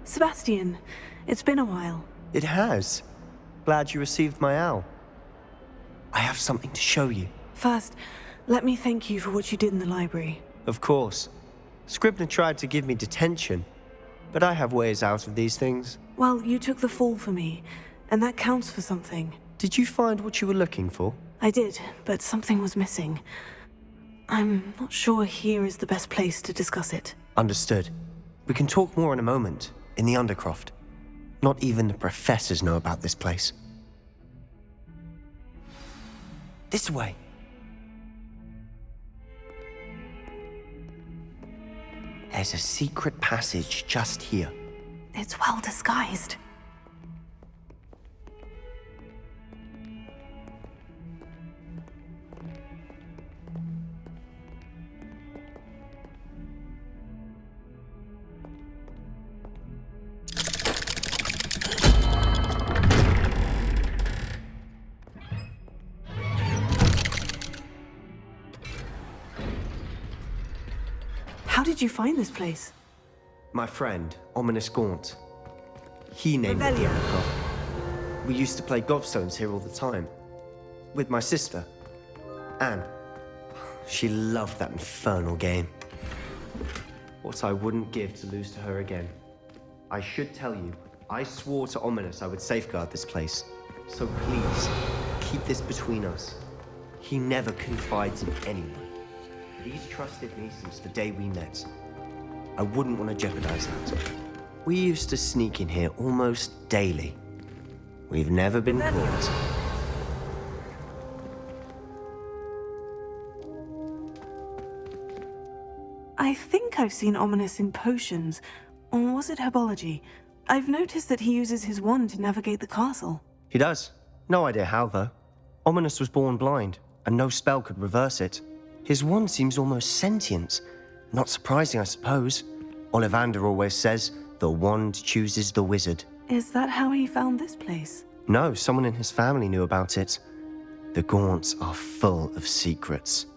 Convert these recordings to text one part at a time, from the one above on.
Sebastian, it's been a while. It has. Glad you received my owl. I have something to show you. First, let me thank you for what you did in the library. Of course. Scribner tried to give me detention, but I have ways out of these things. Well, you took the fall for me, and that counts for something. Did you find what you were looking for? I did, but something was missing. I'm not sure here is the best place to discuss it. Understood. We can talk more in a moment, in the Undercroft. Not even the professors know about this place. This way. There's a secret passage just here. It's well disguised. How did you find this place? My friend, Ominous Gaunt. He named it the Valour. Undercroft. We used to play gobstones here all the time. With my sister, Anne. She loved that infernal game. What I wouldn't give to lose to her again. I should tell you, I swore to Ominous I would safeguard this place. So please, keep this between us. He never confides in anyone. He's trusted me since the day we met. I wouldn't want to jeopardize that. We used to sneak in here almost daily. We've never been caught. I think I've seen Ominous in potions. Or was it herbology? I've noticed that he uses his wand to navigate the castle. He does. No idea how, though. Ominous was born blind, and no spell could reverse it. His wand seems almost sentient. Not surprising, I suppose. Ollivander always says, the wand chooses the wizard. Is that how he found this place? No, someone in his family knew about it. The Gaunts are full of secrets.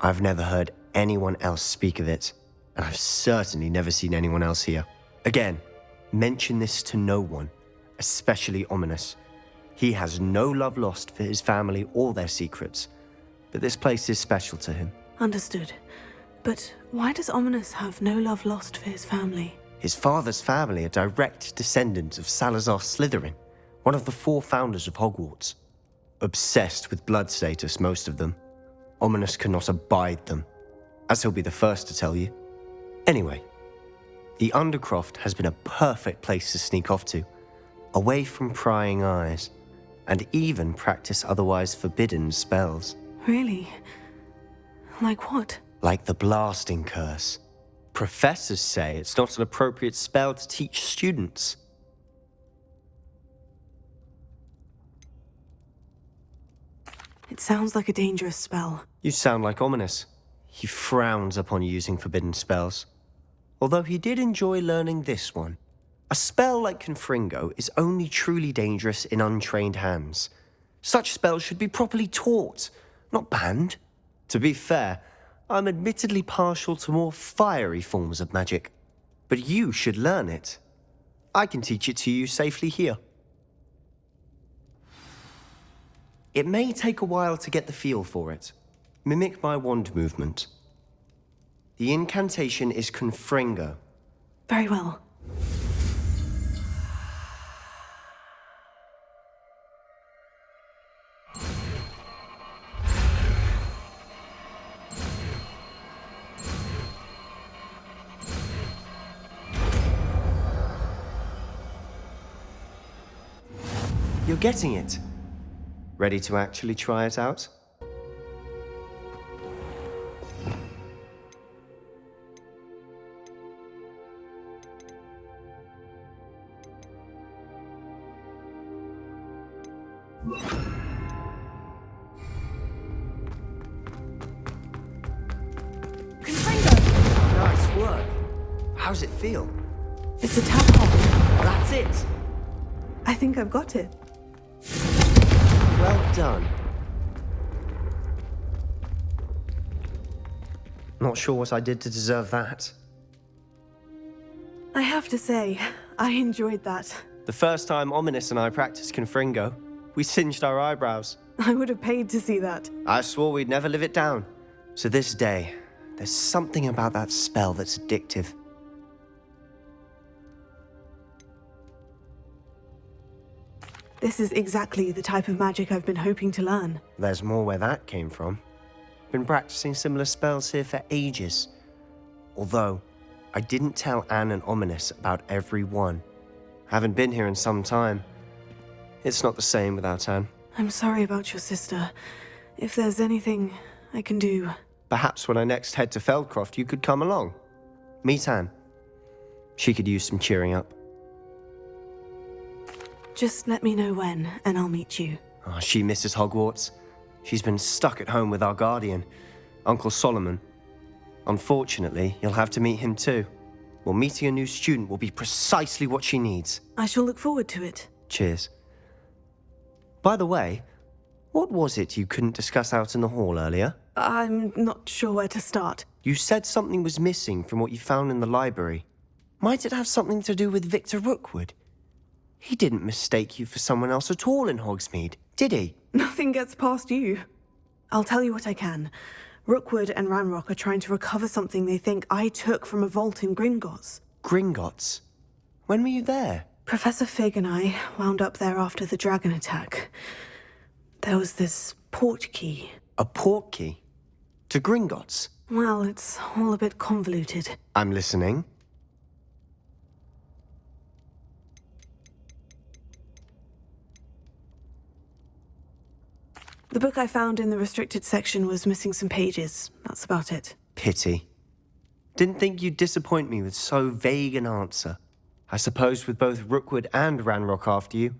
I've never heard anyone else speak of it, and I've certainly never seen anyone else here. Again, mention this to no one, especially Ominous. He has no love lost for his family or their secrets, but this place is special to him. Understood. But why does Ominous have no love lost for his family? His father's family are direct descendants of Salazar Slytherin, one of the 4 founders of Hogwarts. Obsessed with blood status, most of them. Ominous cannot abide them, as he'll be the first to tell you. Anyway, the Undercroft has been a perfect place to sneak off to, away from prying eyes, and even practice otherwise forbidden spells. Really? Like what? Like the blasting curse. Professors say it's not an appropriate spell to teach students. It sounds like a dangerous spell. You sound like Ominous. He frowns upon using forbidden spells. Although he did enjoy learning this one. A spell like Confringo is only truly dangerous in untrained hands. Such spells should be properly taught, not banned. To be fair, I'm admittedly partial to more fiery forms of magic. But you should learn it. I can teach it to you safely here. It may take a while to get the feel for it. Mimic my wand movement. The incantation is Confringo. Very well. You're getting it. Ready to actually try it out? Nice work. How's it feel? It's a tap hole. That's it. I think I've got it. Well done. Not sure what I did to deserve that. I have to say, I enjoyed that. The first time Ominous and I practiced Confringo, we singed our eyebrows. I would have paid to see that. I swore we'd never live it down. So this day, there's something about that spell that's addictive. This is exactly the type of magic I've been hoping to learn. There's more where that came from. Been practicing similar spells here for ages. Although, I didn't tell Anne and Ominous about every one. Haven't been here in some time. It's not the same without Anne. I'm sorry about your sister. If there's anything I can do... Perhaps when I next head to Feldcroft, you could come along. Meet Anne. She could use some cheering up. Just let me know when, and I'll meet you. Oh, she misses Hogwarts. She's been stuck at home with our guardian, Uncle Solomon. Unfortunately, you'll have to meet him too. Well, meeting a new student will be precisely what she needs. I shall look forward to it. Cheers. By the way, what was it you couldn't discuss out in the hall earlier? I'm not sure where to start. You said something was missing from what you found in the library. Might it have something to do with Victor Rookwood? He didn't mistake you for someone else at all in Hogsmeade, did he? Nothing gets past you. I'll tell you what I can. Rookwood and Ranrock are trying to recover something they think I took from a vault in Gringotts. Gringotts? When were you there? Professor Fig and I wound up there after the dragon attack. There was this port key. A port key? To Gringotts? Well, it's all a bit convoluted. I'm listening. The book I found in the restricted section was missing some pages. That's about it. Pity. Didn't think you'd disappoint me with so vague an answer. I suppose with both Rookwood and Ranrock after you,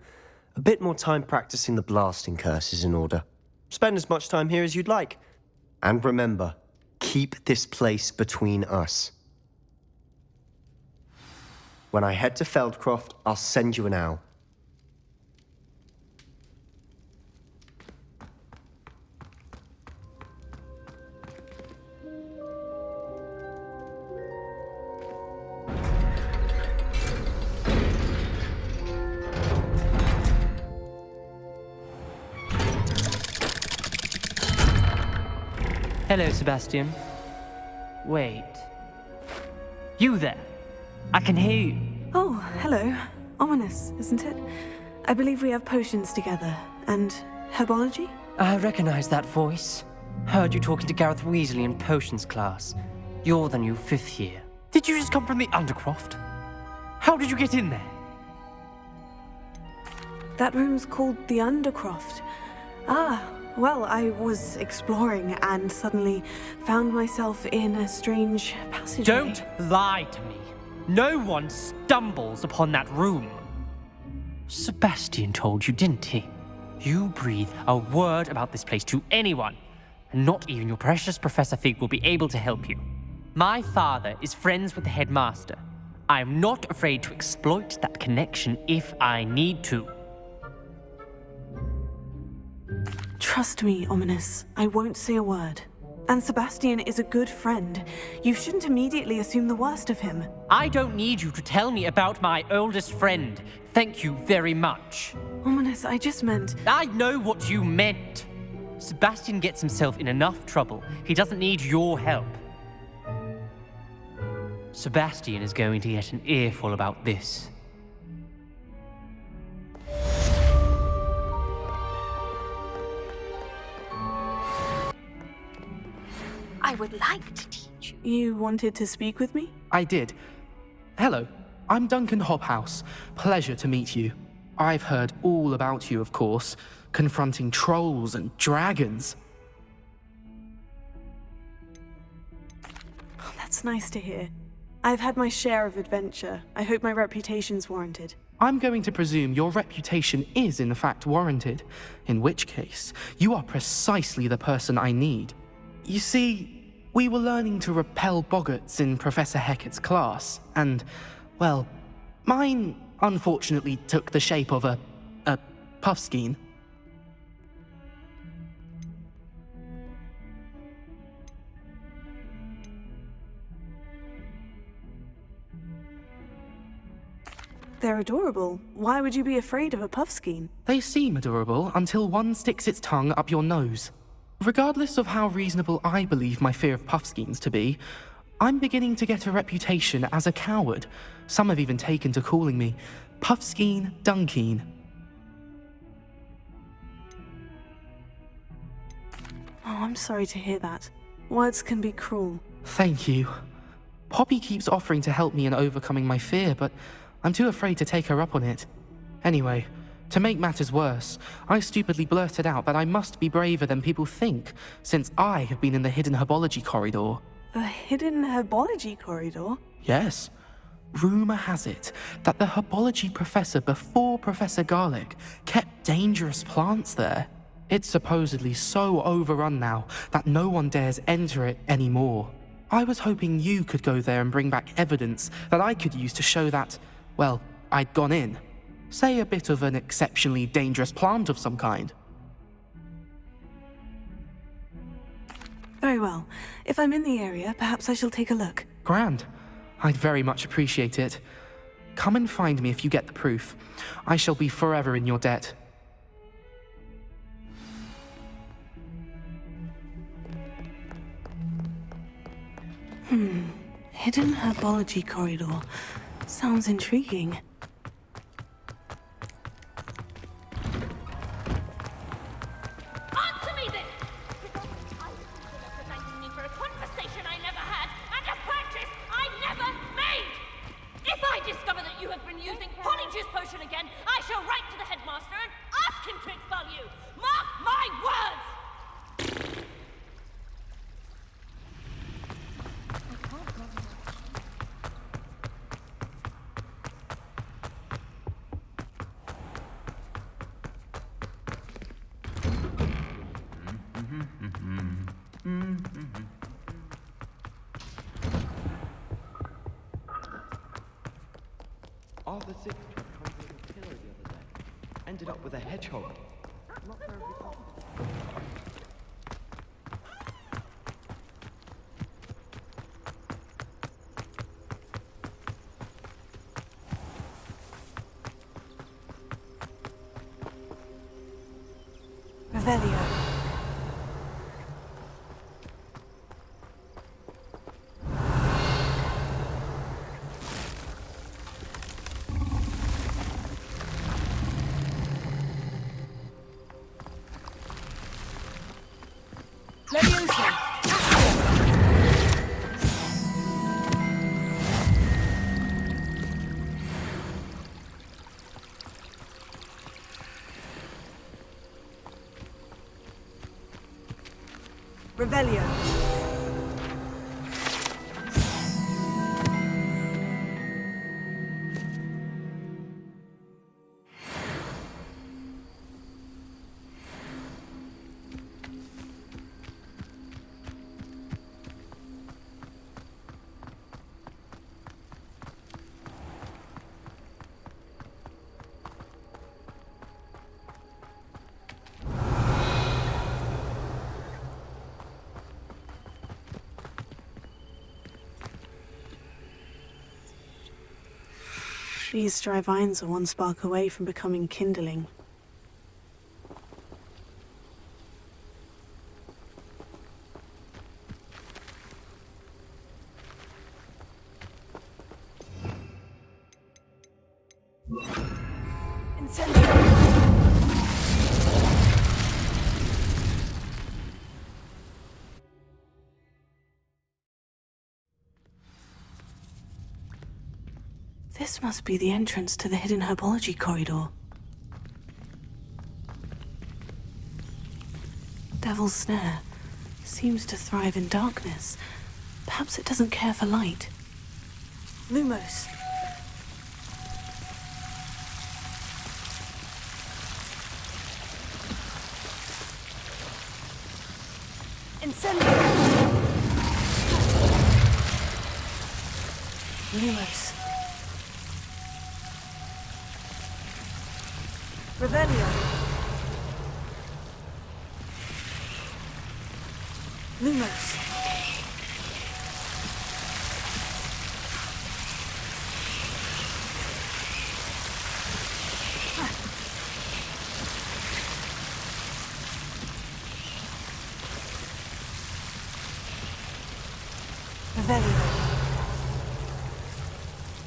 a bit more time practicing the blasting curse is in order. Spend as much time here as you'd like. And remember, keep this place between us. When I head to Feldcroft, I'll send you an owl. Hello, Sebastian. Wait. You there? I can hear you. Oh, hello. Ominous, isn't it? I believe we have potions together. And herbology? I recognize that voice. Heard you talking to Gareth Weasley in potions class. You're the new 5th year. Did you just come from the Undercroft? How did you get in there? That room's called the Undercroft. Ah, well, I was exploring and suddenly found myself in a strange passageway. Don't lie to me. No one stumbles upon that room. Sebastian told you, didn't he? You breathe a word about this place to anyone, and not even your precious Professor Fig will be able to help you. My father is friends with the headmaster. I am not afraid to exploit that connection if I need to. Trust me, Ominous. I won't say a word. And Sebastian is a good friend. You shouldn't immediately assume the worst of him. I don't need you to tell me about my oldest friend. Thank you very much. Ominous, I just meant... I know what you meant. Sebastian gets himself in enough trouble. He doesn't need your help. Sebastian is going to get an earful about this. I would like to teach you. You wanted to speak with me? I did. Hello, I'm Duncan Hobhouse. Pleasure to meet you. I've heard all about you, of course, confronting trolls and dragons. Oh, that's nice to hear. I've had my share of adventure. I hope my reputation's warranted. I'm going to presume your reputation is in fact warranted, in which case, you are precisely the person I need. You see, we were learning to repel boggarts in Professor Hecat's class, and, well, mine unfortunately took the shape of a puffskein. They're adorable. Why would you be afraid of a puffskein? They seem adorable until one sticks its tongue up your nose. Regardless of how reasonable I believe my fear of puffskeins to be, I'm beginning to get a reputation as a coward. Some have even taken to calling me Puffskeen Dunkeen. Oh, I'm sorry to hear that. Words can be cruel. Thank you. Poppy keeps offering to help me in overcoming my fear, but I'm too afraid to take her up on it. Anyway, to make matters worse, I stupidly blurted out that I must be braver than people think, since I have been in the hidden herbology corridor. The hidden herbology corridor? Yes. Rumor has it that the herbology professor before Professor Garlick kept dangerous plants there. It's supposedly so overrun now that no one dares enter it anymore. I was hoping you could go there and bring back evidence that I could use to show that, well, I'd gone in. Say a bit of an exceptionally dangerous plant of some kind. Very well. If I'm in the area, perhaps I shall take a look. Grand. I'd very much appreciate it. Come and find me if you get the proof. I shall be forever in your debt. Hidden herbology corridor. Sounds intriguing. Answer me then! I was thanking me for a conversation I never had and a practice I never made! If I discover that you have been using Polyjuice Potion again, I shall write to the headmaster and ask him to expel you! Mark my words! Arthur Six tried conjuring a pillow the other day. Ended up with a hedgehog. Not very Revelio. Revelio. These dry vines are one spark away from becoming kindling. This must be the entrance to the hidden herbology corridor. Devil's Snare seems to thrive in darkness. Perhaps it doesn't care for light. Lumos. Incendio. Lumos. Revelio. Lumos.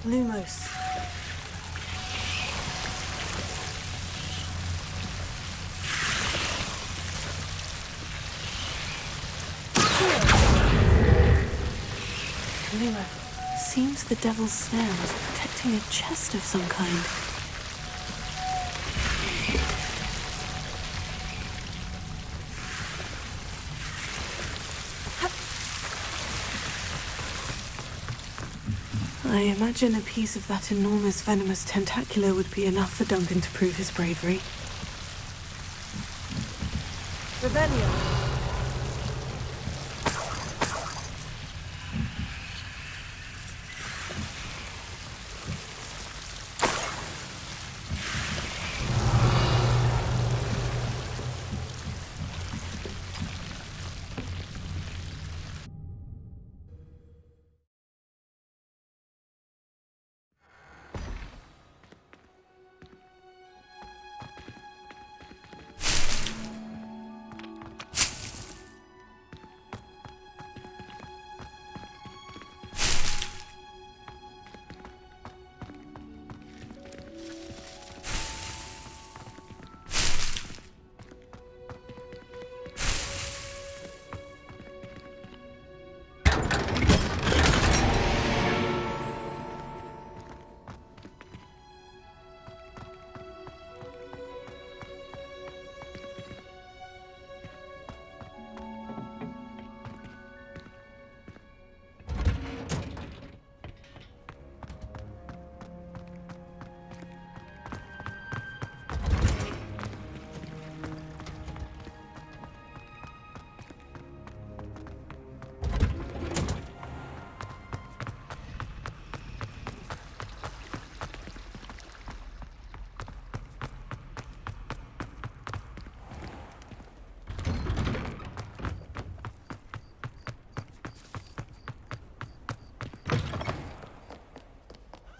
Lumos. Lumo. Seems the devil's snare was protecting a chest of some kind. I imagine a piece of that enormous venomous tentacular would be enough for Duncan to prove his bravery. Rebellion.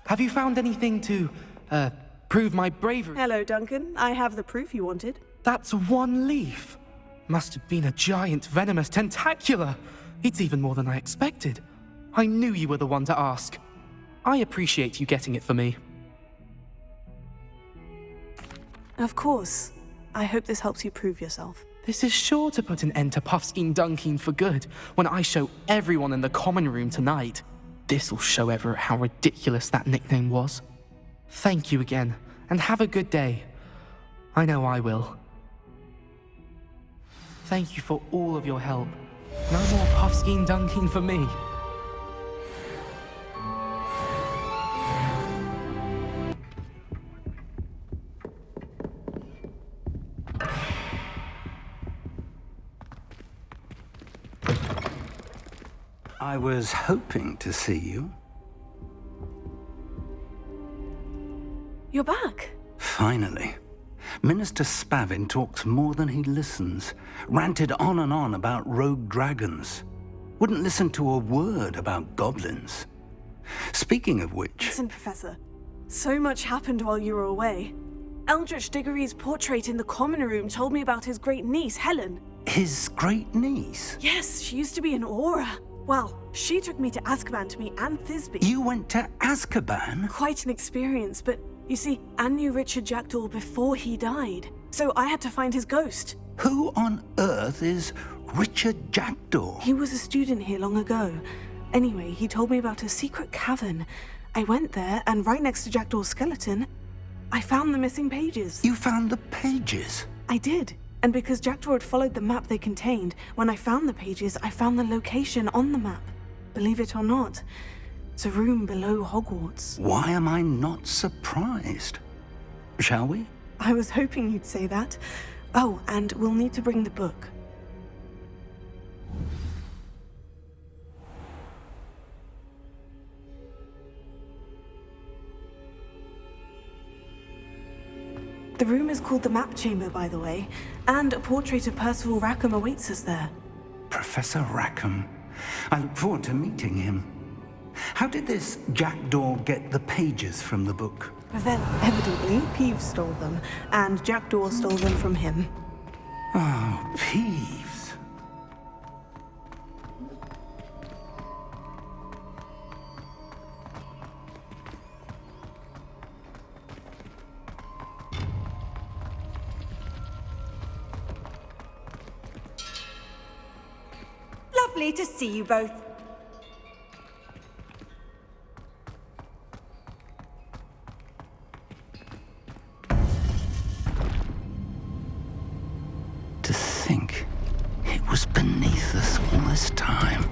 Have you found anything to, prove my bravery? Hello, Duncan. I have the proof you wanted. That's one leaf. Must have been a giant venomous tentacular. It's even more than I expected. I knew you were the one to ask. I appreciate you getting it for me. Of course. I hope this helps you prove yourself. This is sure to put an end to Puffskein Dunkin for good when I show everyone in the common room tonight. This'll show Everett how ridiculous that nickname was. Thank you again, and have a good day. I know I will. Thank you for all of your help. No more Puffskein Dunkin for me. I was hoping to see you. You're back. Finally. Minister Spavin talks more than he listens. Ranted on and on about rogue dragons. Wouldn't listen to a word about goblins. Speaking of which... Listen, Professor. So much happened while you were away. Eldritch Diggory's portrait in the common room told me about his great niece, Helen. His great niece? Yes, she used to be an Aura. Well, she took me to Azkaban to meet Anne Thisbe. You went to Azkaban? Quite an experience, but you see, Anne knew Richard Jackdaw before he died. So I had to find his ghost. Who on earth is Richard Jackdaw? He was a student here long ago. Anyway, he told me about a secret cavern. I went there, and right next to Jackdaw's skeleton, I found the missing pages. You found the pages? I did. And because Jackdaw had followed the map they contained, when I found the pages, I found the location on the map. Believe it or not, it's a room below Hogwarts. Why am I not surprised? Shall we? I was hoping you'd say that. Oh, and we'll need to bring the book. The room is called the Map Chamber, by the way, and a portrait of Percival Rackham awaits us there. Professor Rackham. I look forward to meeting him. How did this Jackdaw get the pages from the book? Well, evidently, Peeves stole them, and Jackdaw stole them from him. Oh, Peeves. lovely to see you both. To think it was beneath us all this time.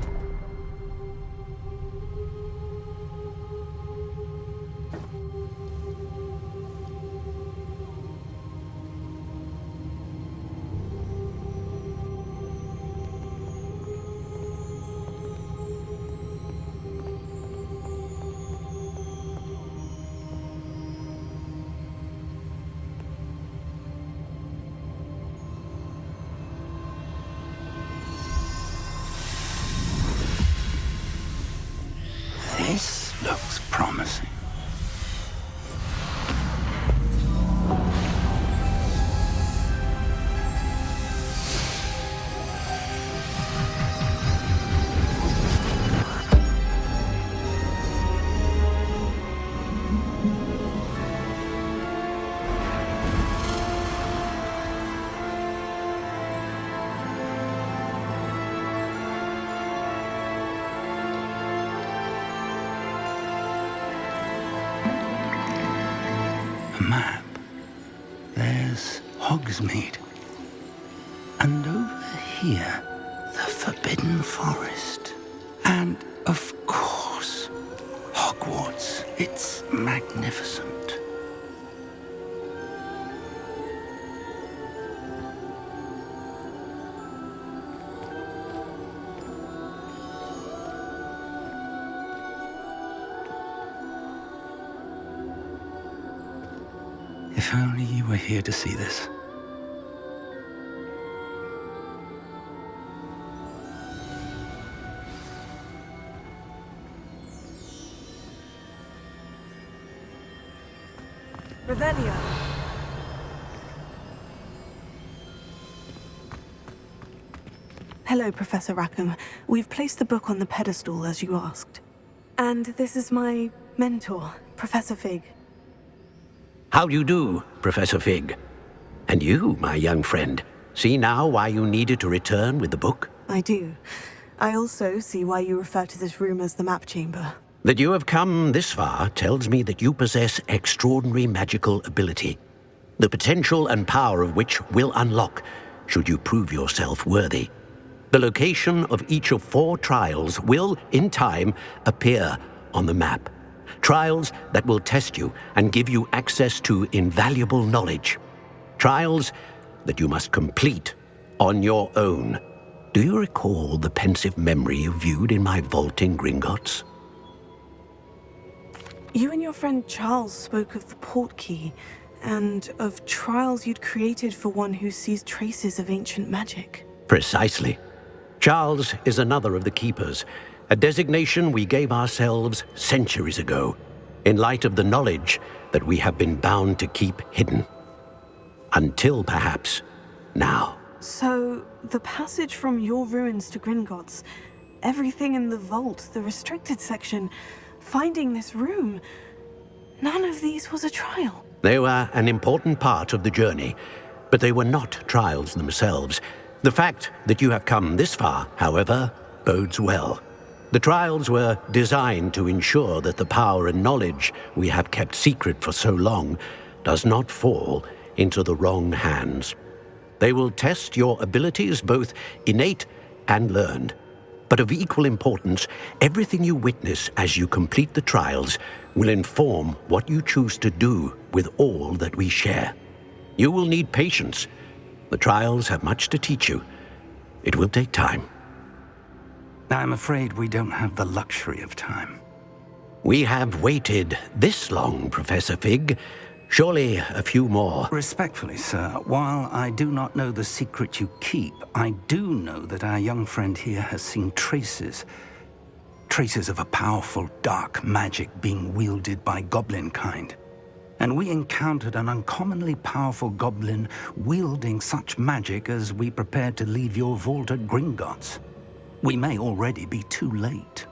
This looks promising. Map. There's Hogsmeade. And over here, the Forbidden Forest. And, of course, Hogwarts. It's magnificent. If only you were here to see this. Revelio. Hello, Professor Rackham. We've placed the book on the pedestal as you asked. And this is my mentor, Professor Fig. How do you do, Professor Fig? And you, my young friend, see now why you needed to return with the book? I do. I also see why you refer to this room as the map chamber. That you have come this far tells me that you possess extraordinary magical ability, the potential and power of which will unlock should you prove yourself worthy. The location of each of 4 trials will, in time, appear on the map. Trials that will test you and give you access to invaluable knowledge. Trials that you must complete on your own. Do you recall the pensive memory you viewed in my vault in Gringotts? You and your friend Charles spoke of the portkey, and of trials you'd created for one who sees traces of ancient magic. Precisely. Charles is another of the Keepers, a designation we gave ourselves centuries ago, in light of the knowledge that we have been bound to keep hidden. Until, perhaps, now. So, the passage from your ruins to Gringotts, everything in the vault, the restricted section, finding this room, none of these was a trial. They were an important part of the journey, but they were not trials themselves. The fact that you have come this far, however, bodes well. The trials were designed to ensure that the power and knowledge we have kept secret for so long does not fall into the wrong hands. They will test your abilities, both innate and learned. But of equal importance, everything you witness as you complete the trials will inform what you choose to do with all that we share. You will need patience. The trials have much to teach you. It will take time. I'm afraid we don't have the luxury of time. We have waited this long, Professor Fig. Surely a few more. Respectfully, sir, while I do not know the secret you keep, I do know that our young friend here has seen traces of a powerful dark magic being wielded by goblin kind. And we encountered an uncommonly powerful goblin wielding such magic as we prepared to leave your vault at Gringotts. We may already be too late.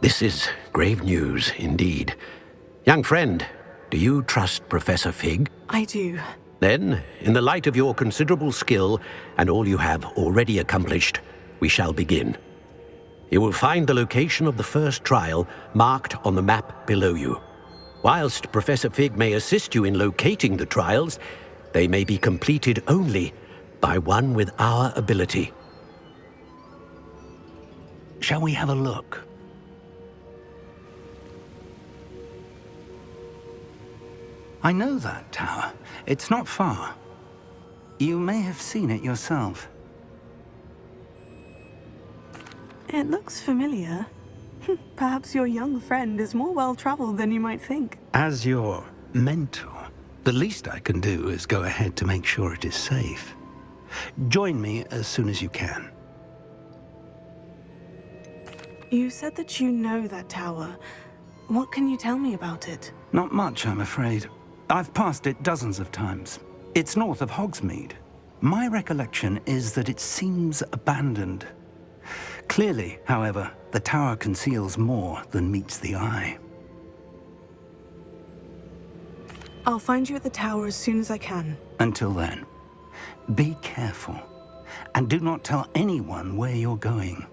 This is grave news indeed. Young friend, do you trust Professor Fig? I do. Then, in the light of your considerable skill and all you have already accomplished, we shall begin. You will find the location of the first trial marked on the map below you. Whilst Professor Fig may assist you in locating the trials, they may be completed only by one with our ability. Shall we have a look? I know that tower. It's not far. You may have seen it yourself. It looks familiar. Perhaps your young friend is more well-traveled than you might think. As your mentor, the least I can do is go ahead to make sure it is safe. Join me as soon as you can. You said that you know that tower. What can you tell me about it? Not much, I'm afraid. I've passed it dozens of times. It's north of Hogsmeade. My recollection is that it seems abandoned. Clearly, however, the tower conceals more than meets the eye. I'll find you at the tower as soon as I can. Until then, be careful, and do not tell anyone where you're going.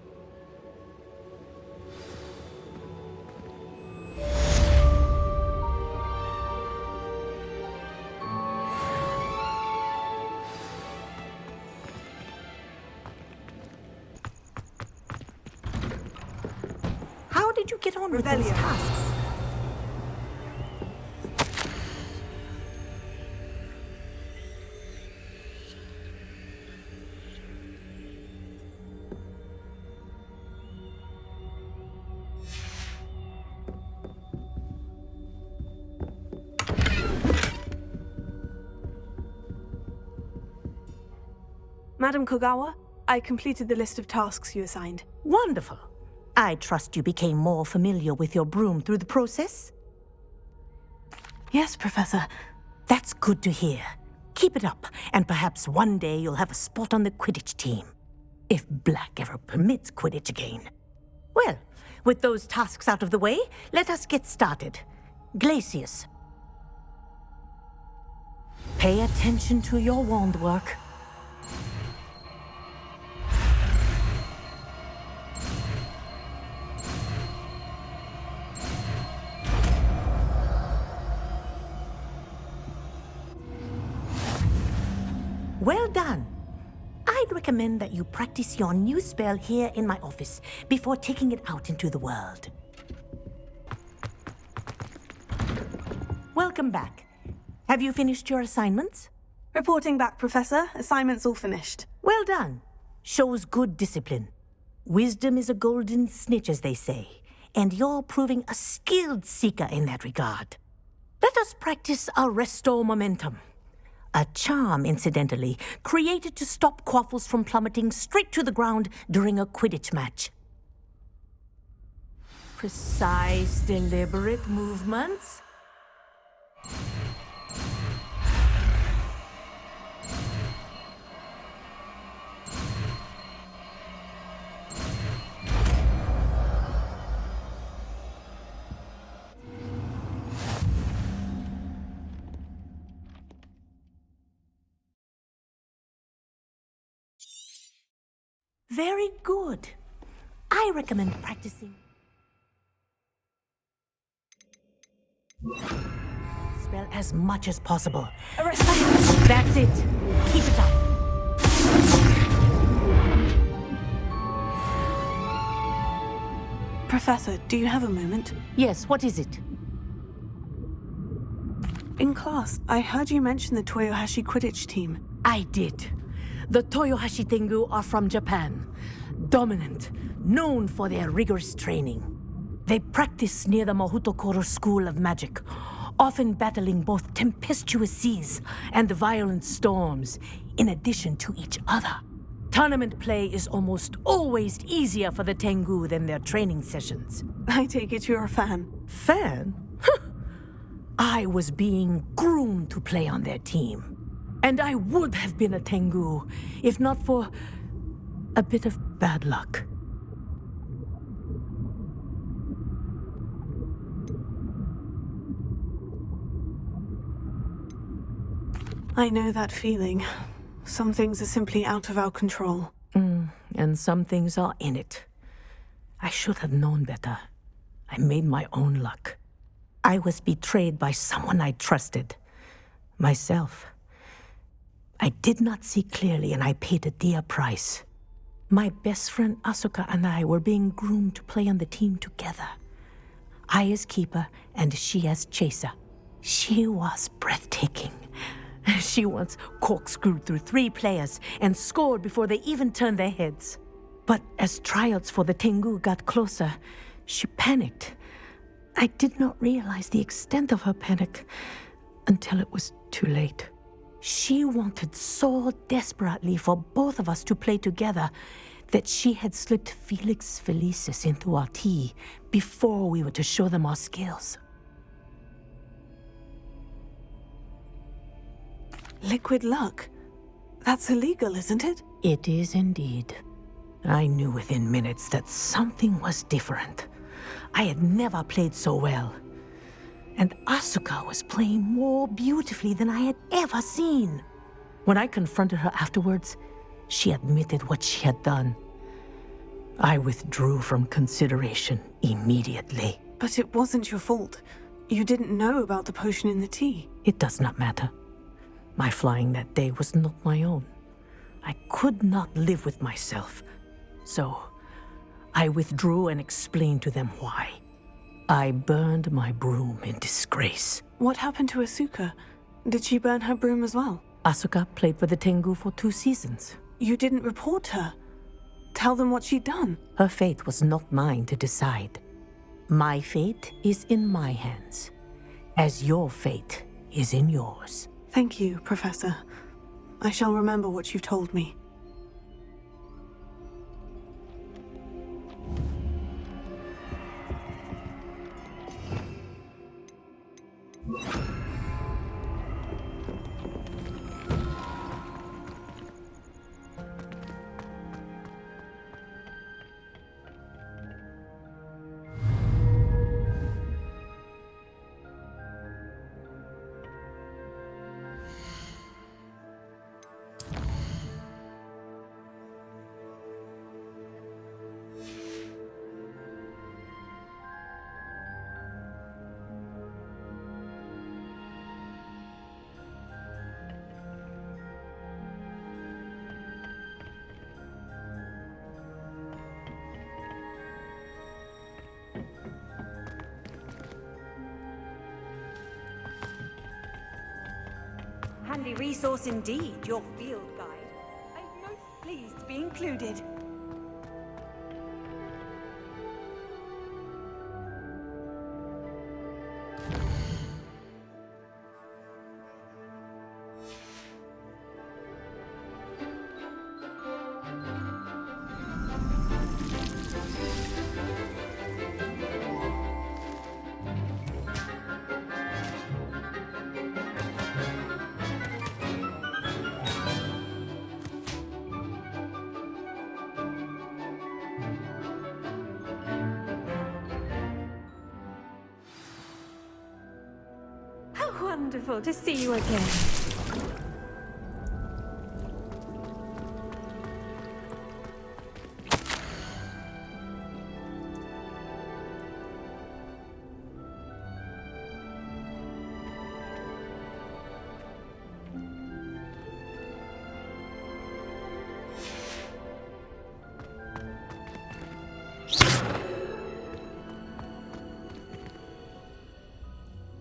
How did you get on with those tasks? Madam Kogawa, I completed the list of tasks you assigned. Wonderful. I trust you became more familiar with your broom through the process? Yes, Professor. That's good to hear. Keep it up, and perhaps one day you'll have a spot on the Quidditch team. If Black ever permits Quidditch again. Well, with those tasks out of the way, let us get started. Glacius. Pay attention to your wand work. Well done. I'd recommend that you practice your new spell here in my office before taking it out into the world. Welcome back. Have you finished your assignments? Reporting back, Professor. Assignment's all finished. Well done. Shows good discipline. Wisdom is a golden snitch, as they say, and you're proving a skilled seeker in that regard. Let us practice Arresto Momentum. A charm, incidentally, created to stop quaffles from plummeting straight to the ground during a Quidditch match. Precise, deliberate movements. Very good. I recommend practicing. Spell as much as possible. That's it. Keep it up. Professor, do you have a moment? Yes, what is it? In class, I heard you mention the Toyohashi Quidditch team. I did. The Toyohashi Tengu are from Japan. Dominant, known for their rigorous training. They practice near the Mahutokoro School of Magic, often battling both tempestuous seas and violent storms, in addition to each other. Tournament play is almost always easier for the Tengu than their training sessions. I take it you're a fan. Fan? I was being groomed to play on their team. And I would have been a Tengu, if not for a bit of bad luck. I know that feeling. Some things are simply out of our control. And some things are in it. I should have known better. I made my own luck. I was betrayed by someone I trusted. Myself. I did not see clearly, and I paid a dear price. My best friend Asuka and I were being groomed to play on the team together. I as keeper, and she as chaser. She was breathtaking. She once corkscrewed through 3 players and scored before they even turned their heads. But as trials for the Tengu got closer, she panicked. I did not realize the extent of her panic until it was too late. She wanted so desperately for both of us to play together that she had slipped Felix Felicis into our tea before we were to show them our skills. Liquid luck? That's illegal, isn't it? It is indeed. I knew within minutes that something was different. I had never played so well. And Asuka was playing more beautifully than I had ever seen. When I confronted her afterwards, she admitted what she had done. I withdrew from consideration immediately. But it wasn't your fault. You didn't know about the potion in the tea. It does not matter. My flying that day was not my own. I could not live with myself. So, I withdrew and explained to them why. I burned my broom in disgrace. What happened to Asuka? Did she burn her broom as well? Asuka played for the Tengu for 2 seasons. You didn't report her. Tell them what she'd done. Her fate was not mine to decide. My fate is in my hands, as your fate is in yours. Thank you, Professor. I shall remember what you've told me. Handy resource indeed, your field guide. I'm most pleased to be included. Wonderful to see you again.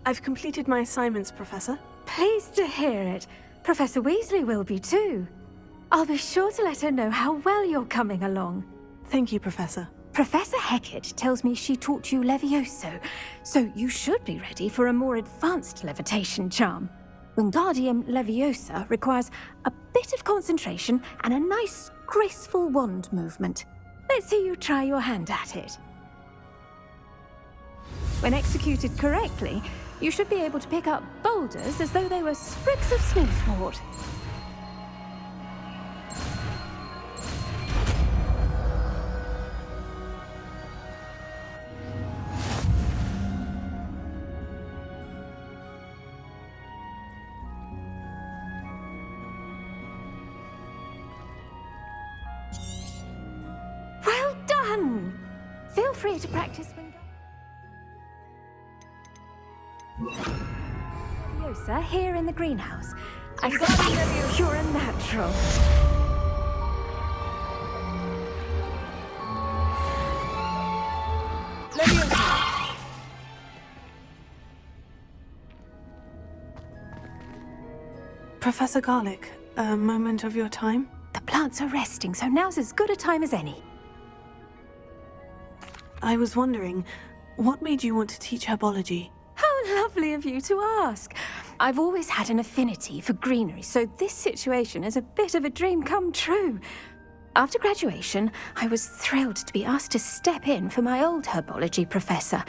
I've completed my assignments, Professor. Pleased to hear it. Professor Weasley will be too. I'll be sure to let her know how well you're coming along. Thank you, Professor. Professor Hecat tells me she taught you Levioso, so you should be ready for a more advanced levitation charm. Wingardium Leviosa requires a bit of concentration and a nice, graceful wand movement. Let's see you try your hand at it. When executed correctly, you should be able to pick up boulders as though they were sprigs of smoothwort. Well done! Feel free to practice when... Leviosa, here in the greenhouse. I said you're a natural. Leviosa! Professor Garlick, a moment of your time? The plants are resting, so now's as good a time as any. I was wondering, what made you want to teach herbology? How lovely of you to ask. I've always had an affinity for greenery, so this situation is a bit of a dream come true. After graduation, I was thrilled to be asked to step in for my old herbology professor.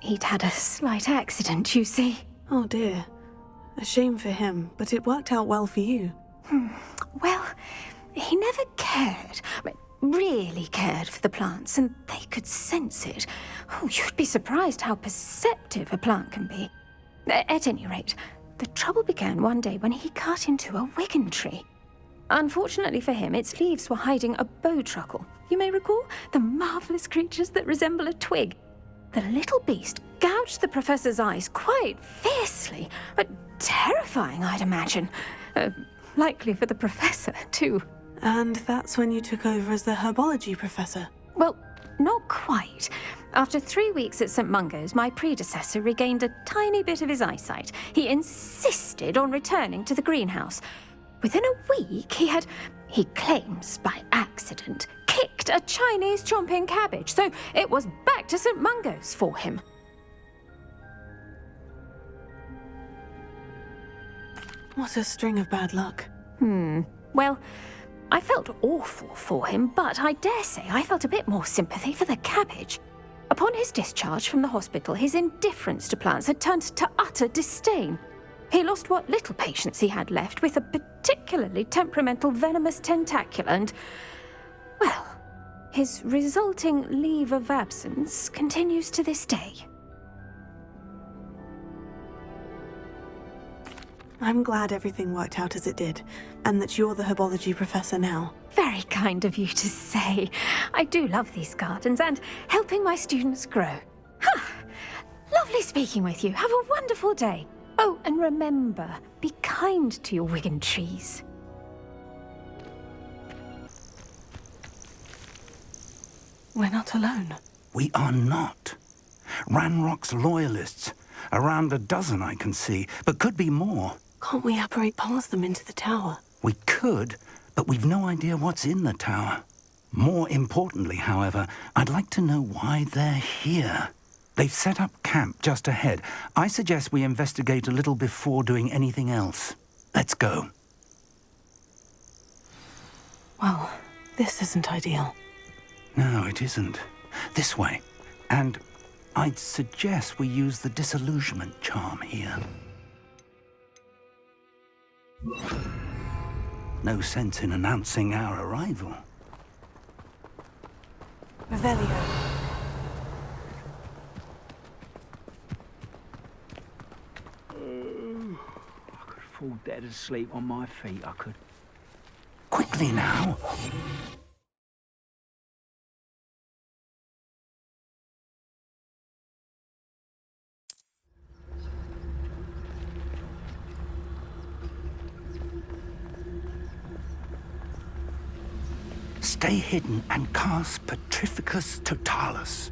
He'd had a slight accident, you see. Oh dear. A shame for him, but it worked out well for you. Well, he never cared. Really cared for the plants, and they could sense it. Oh, you'd be surprised how perceptive a plant can be. At any rate, the trouble began one day when he cut into a wigan tree. Unfortunately for him, its leaves were hiding a bowtruckle. You may recall the marvelous creatures that resemble a twig. The little beast gouged the professor's eyes quite fiercely, but terrifying, I'd imagine. Likely for the professor, too. And that's when you took over as the herbology professor? Well, not quite. After 3 weeks at St. Mungo's, my predecessor regained a tiny bit of his eyesight. He insisted on returning to the greenhouse. Within a week, he claims by accident, kicked a Chinese chomping cabbage, so it was back to St. Mungo's for him. What a string of bad luck. Well, I felt awful for him, but I dare say I felt a bit more sympathy for the cabbage. Upon his discharge from the hospital, his indifference to plants had turned to utter disdain. He lost what little patience he had left with a particularly temperamental venomous tentacula and, well, his resulting leave of absence continues to this day. I'm glad everything worked out as it did, and that you're the herbology professor now. Very kind of you to say. I do love these gardens and helping my students grow. Lovely speaking with you. Have a wonderful day. Oh, and remember, be kind to your wigan trees. We're not alone. We are not. Ranrock's loyalists. Around a dozen I can see, but could be more. Can't we apparate past them into the tower? We could, but we've no idea what's in the tower. More importantly, however, I'd like to know why they're here. They've set up camp just ahead. I suggest we investigate a little before doing anything else. Let's go. Well, this isn't ideal. No, it isn't. This way. And I'd suggest we use the disillusionment charm here. No sense in announcing our arrival. Revelio. I could fall dead asleep on my feet, I could. Quickly now. Stay hidden and cast Petrificus Totalis.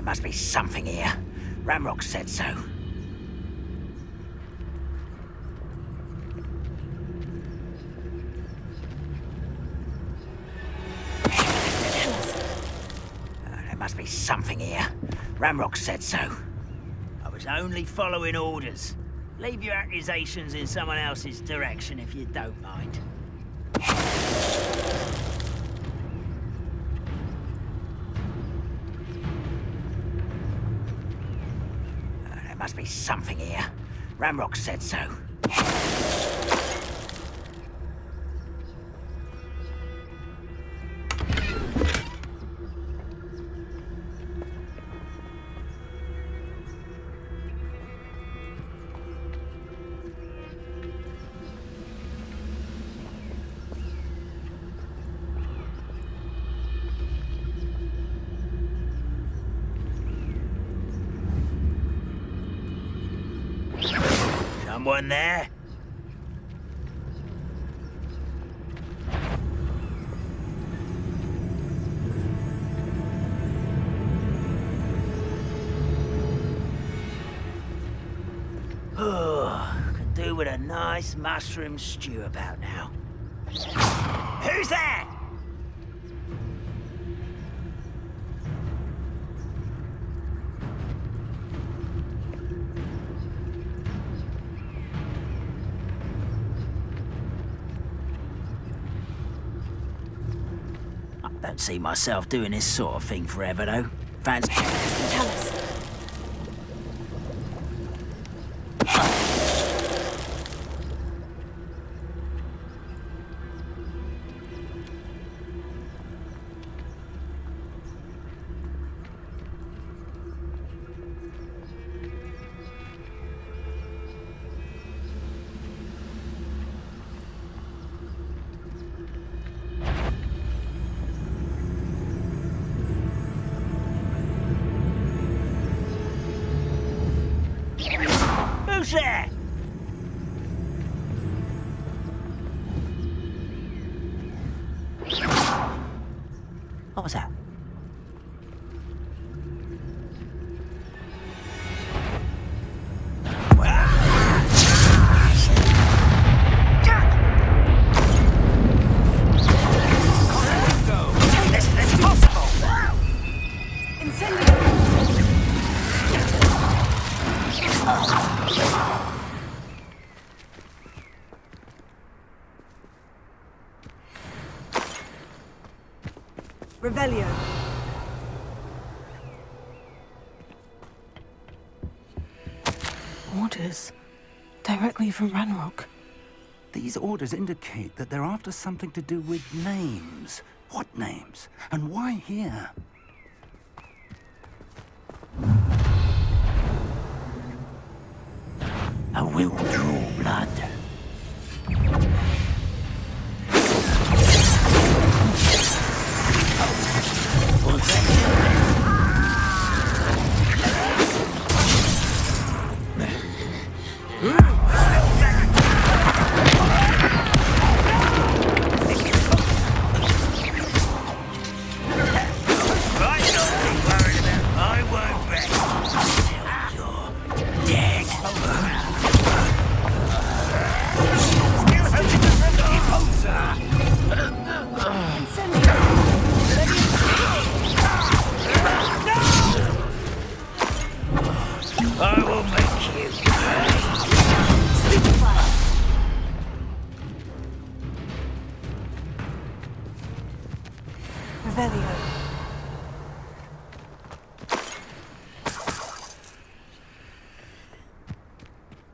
There must be something here. Ramrock said so. There must be something here. Ramrock said so. I was only following orders. Leave your accusations in someone else's direction if you don't mind. There must be something here. Ramrock said so. Someone there? Oh, could do with a nice mushroom stew about now. Who's that? Don't see myself doing this sort of thing forever, though. Fancy. Tell us. Who's there? What was that? Revelio. Orders. Directly from Ranrock. These orders indicate that they're after something to do with names. What names? And why here? I will draw blood.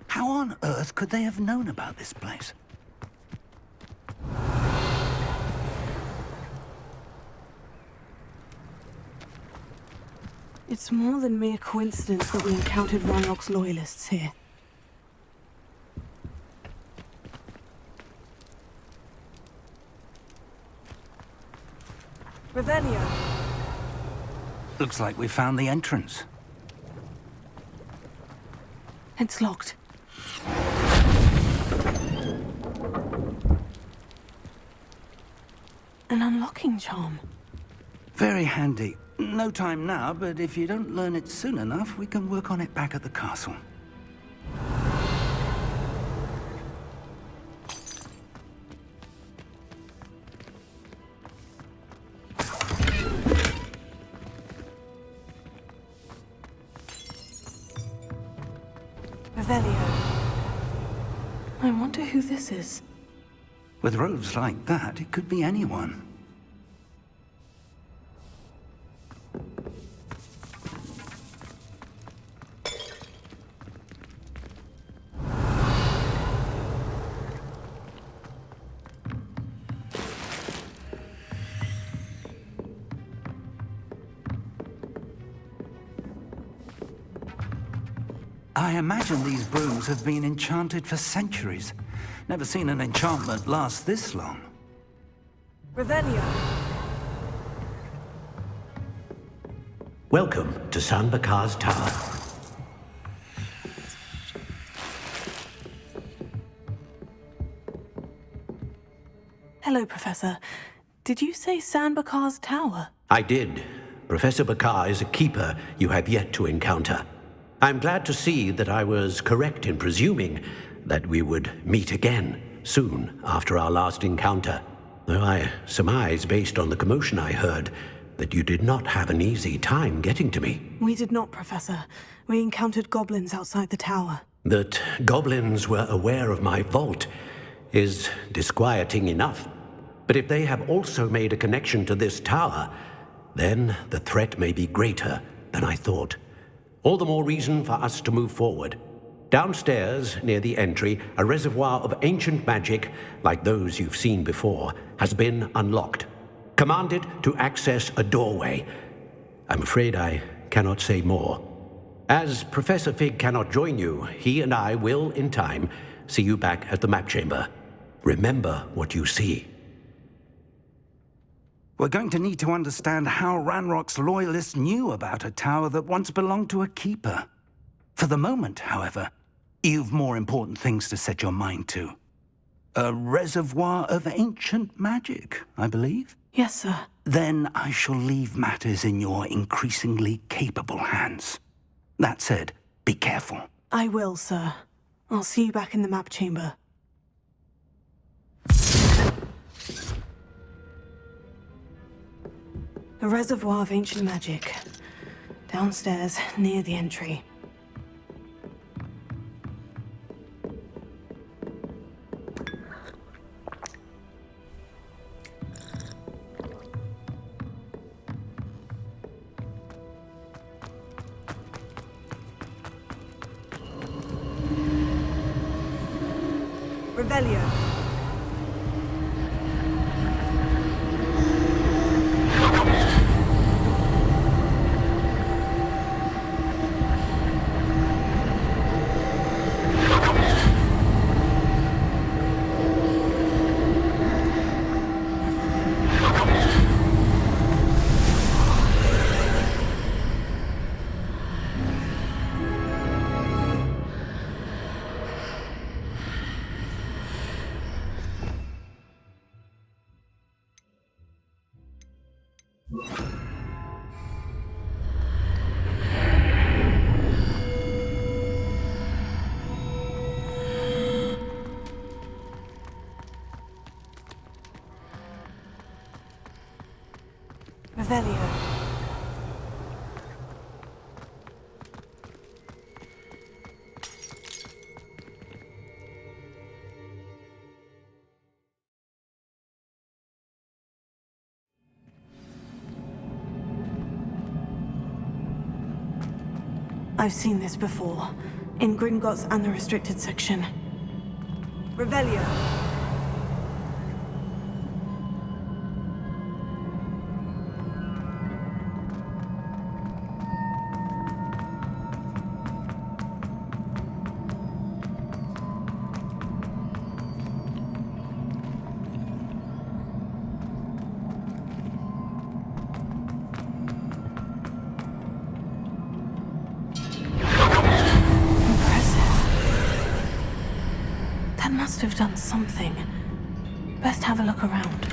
How on earth could they have known about this place? It's more than mere coincidence that we encountered Ranrock's loyalists here. Revelio. Looks like we found the entrance. It's locked. An unlocking charm. Very handy. No time now, but if you don't learn it soon enough, we can work on it back at the castle. I wonder who this is. With robes like that, it could be anyone. I imagine these brooms have been enchanted for centuries. Never seen an enchantment last this long. Revelio. Welcome to San Bakar's Tower. Hello, Professor. Did you say San Bakar's Tower? I did. Professor Bakar is a keeper you have yet to encounter. I'm glad to see that I was correct in presuming that we would meet again soon after our last encounter, though I surmise, based on the commotion I heard, that you did not have an easy time getting to me. We did not, Professor. We encountered goblins outside the tower. That goblins were aware of my vault is disquieting enough. But if they have also made a connection to this tower, then the threat may be greater than I thought. All the more reason for us to move forward. Downstairs, near the entry, a reservoir of ancient magic, like those you've seen before, has been unlocked. Commanded to access a doorway. I'm afraid I cannot say more. As Professor Fig cannot join you, he and I will, in time, see you back at the map chamber. Remember what you see. We're going to need to understand how Ranrock's loyalists knew about a tower that once belonged to a keeper. For the moment, however, you've more important things to set your mind to. A reservoir of ancient magic, I believe? Yes, sir. Then I shall leave matters in your increasingly capable hands. That said, be careful. I will, sir. I'll see you back in the map chamber. A reservoir of ancient magic. Downstairs, near the entry. Revelio. Revelio. I've seen this before, in Gringotts and the restricted section. Revelio. Must have done something. Best have a look around.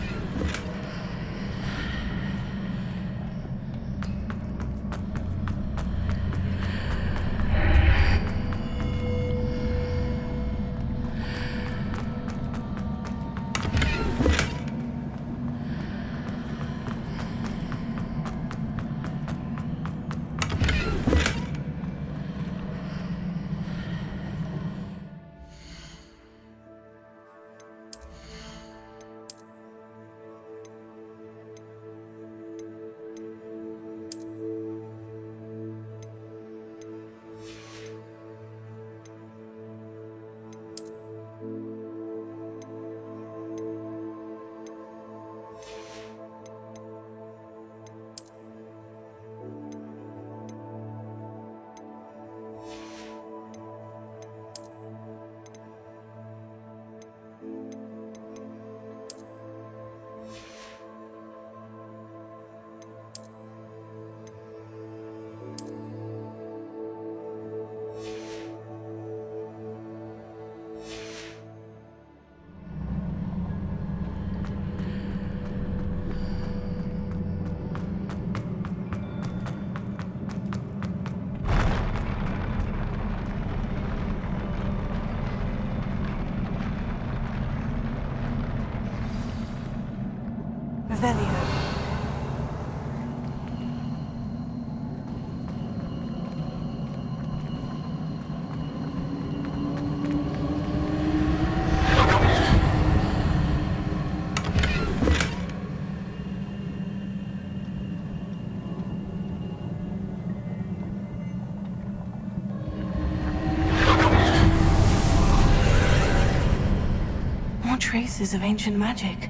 traces of ancient magic.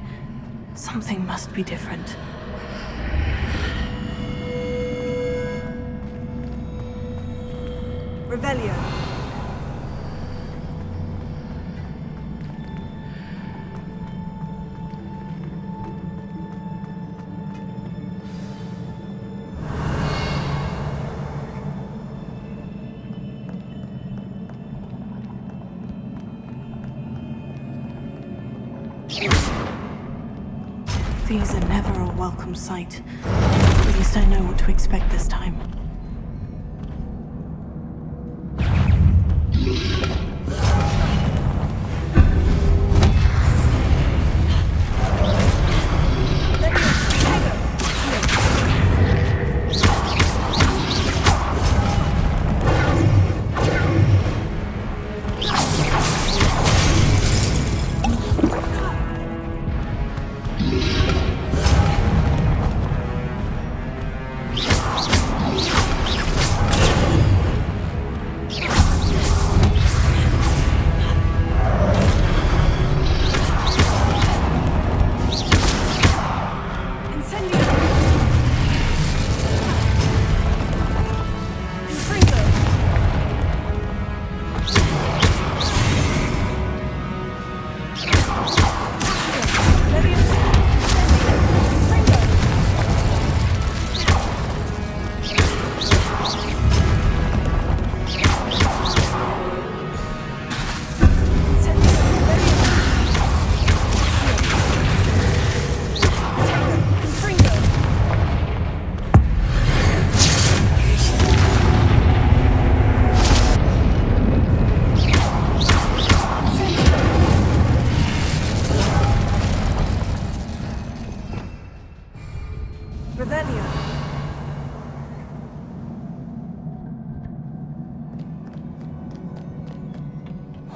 Something must be different. Revelio. These are never a welcome sight. At least I know what to expect this time.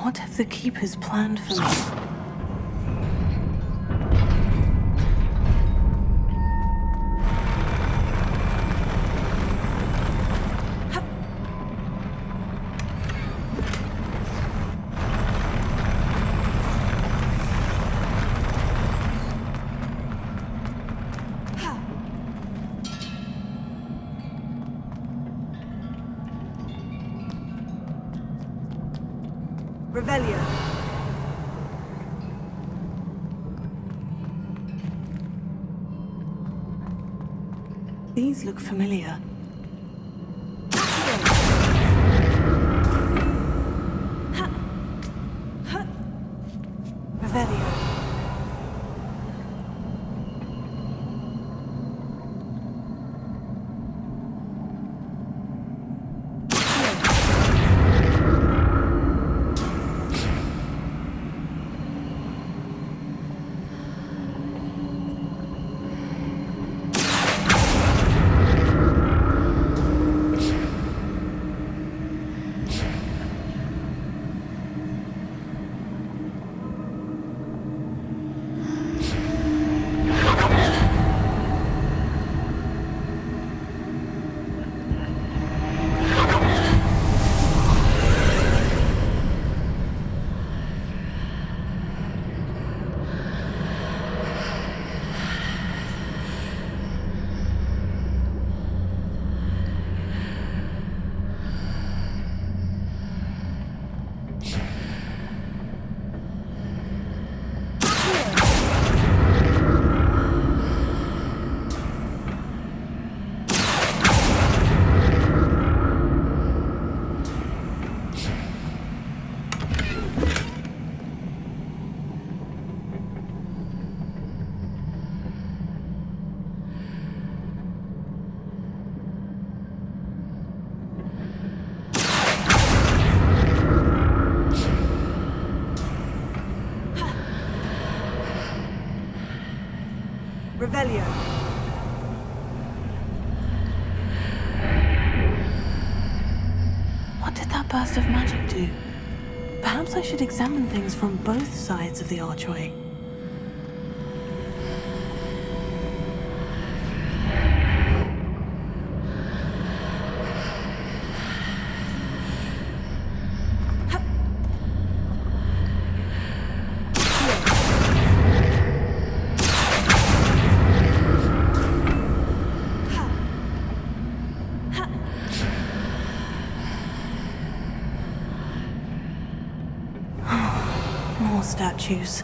What have the Keepers planned for me? Revelio. These look familiar. Revelio. Revelio. What did that burst of magic do? Perhaps I should examine things from both sides of the archway. more statues.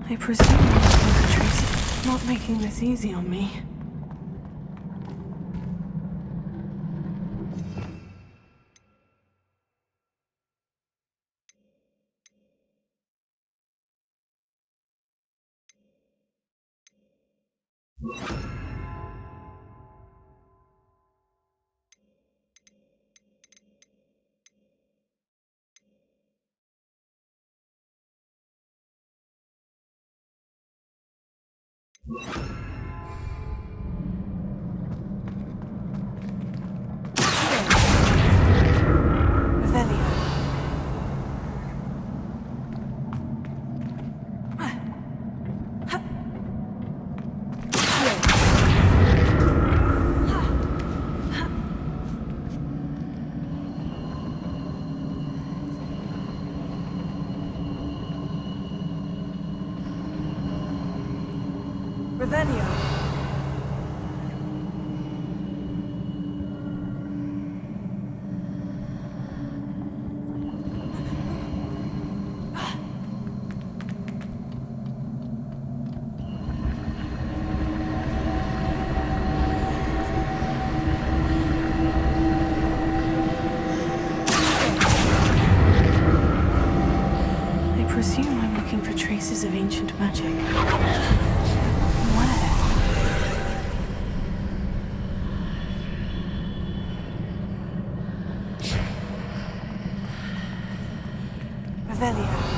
I presume Patrice not making this easy on me. I presume I'm looking for traces of ancient magic. Where? Revelio.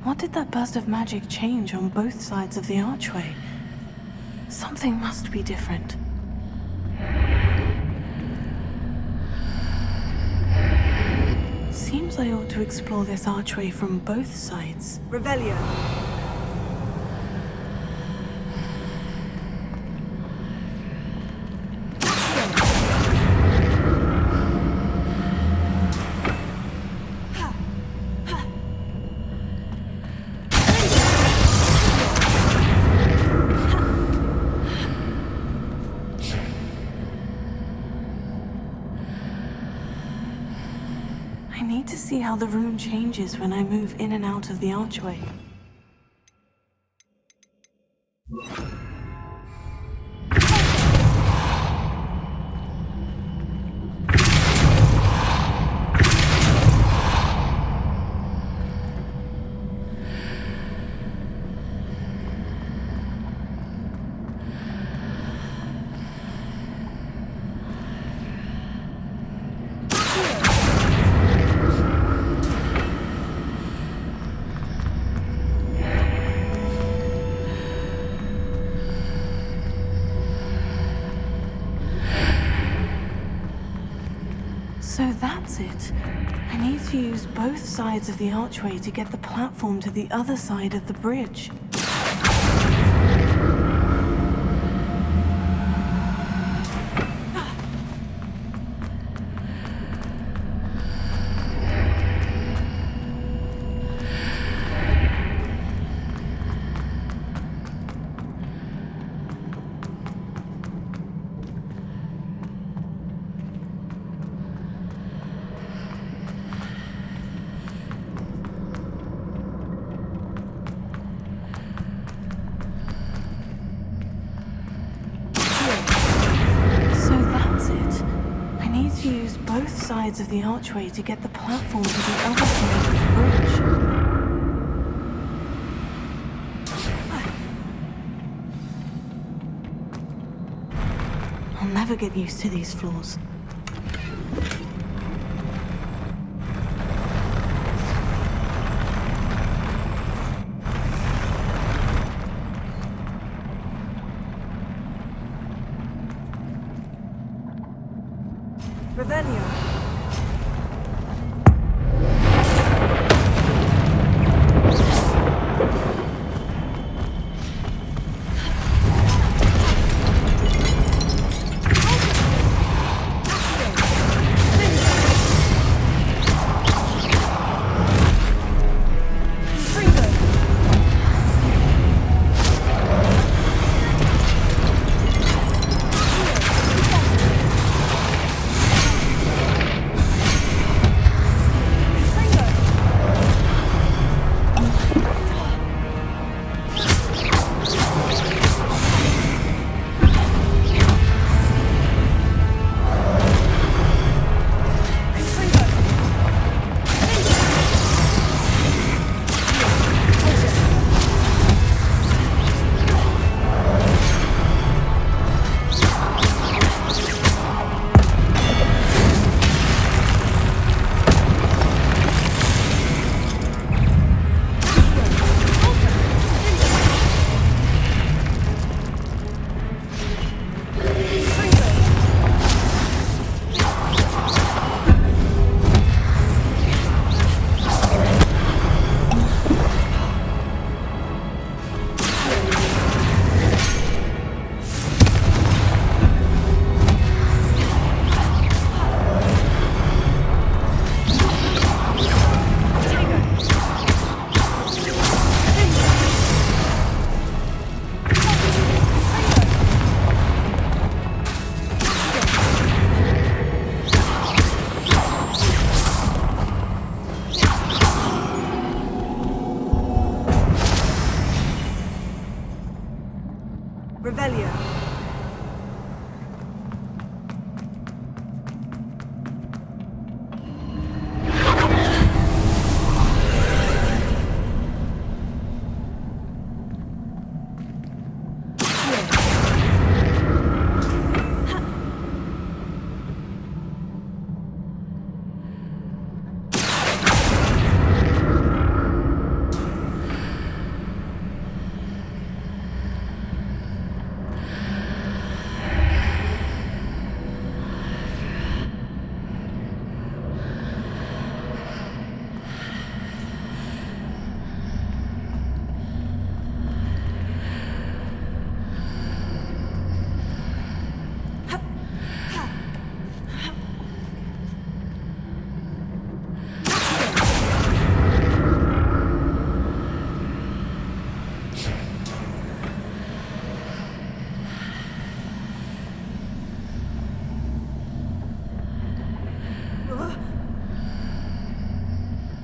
What did that burst of magic change on both sides of the archway? Something must be different. Seems I ought to explore this archway from both sides. Revelio. I need to see how the room changes when I move in and out of the archway. So that's it. I need to use both sides of the archway to get the platform to the other side of the bridge. Sides of the archway to get the platform to the other side of the bridge. I'll never get used to these floors.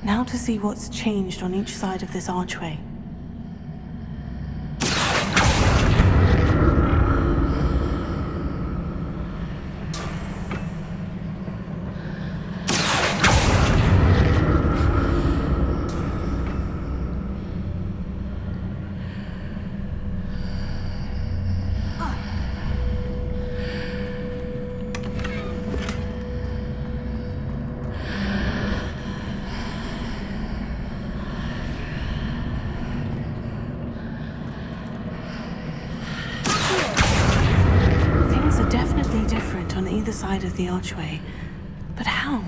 Now to see what's changed on each side of this archway. Side of the archway. But how?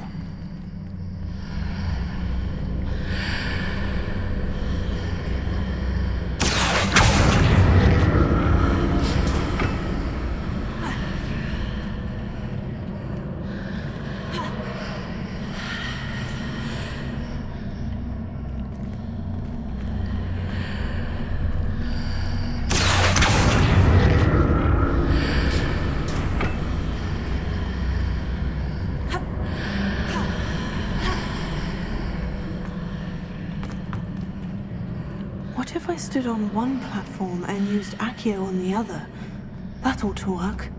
What if I stood on one platform and used Accio on the other? That ought to work.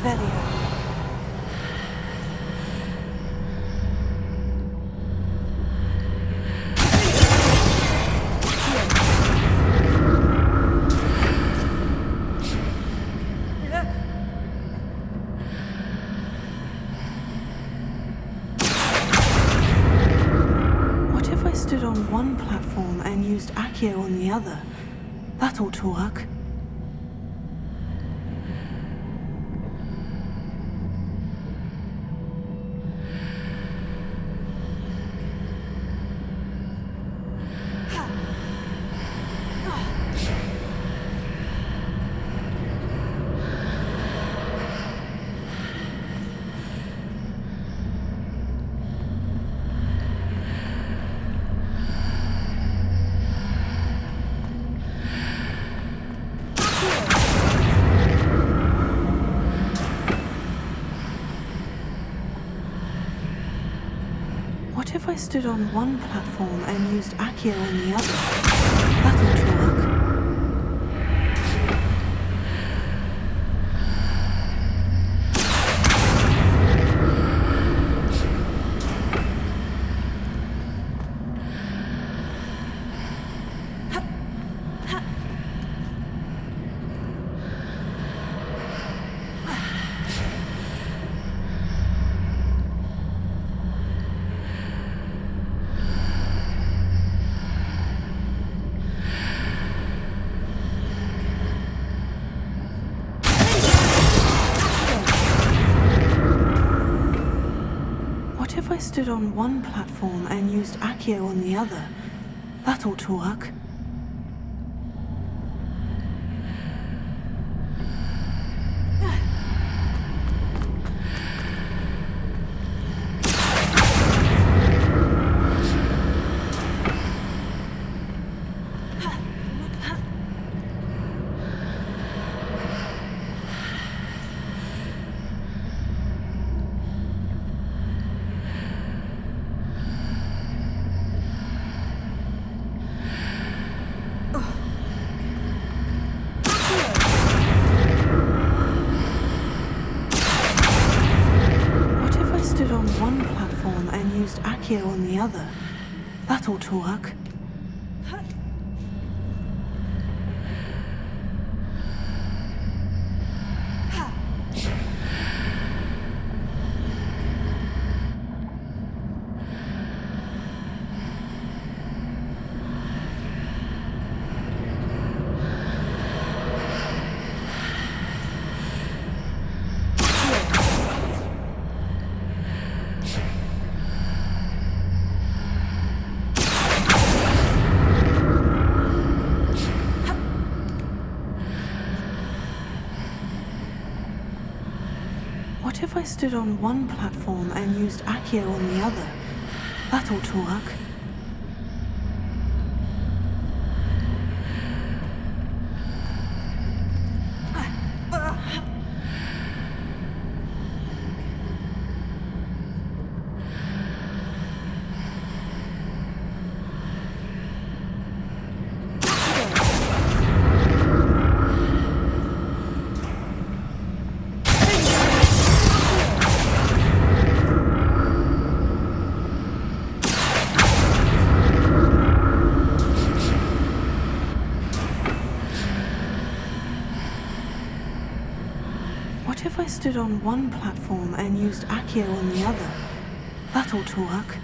Velia. Stood on one platform and used Accio on the other. That ought to work. What if I stood on one platform and used Accio on the other? That ought to work. What if I stood on one platform and used Accio on the other? That ought to work. On one platform and used Accio on the other. That ought to work. What if I stood on one platform and used Accio on the other? That ought to work. What if I stood on one platform and used Accio on the other? That ought to work.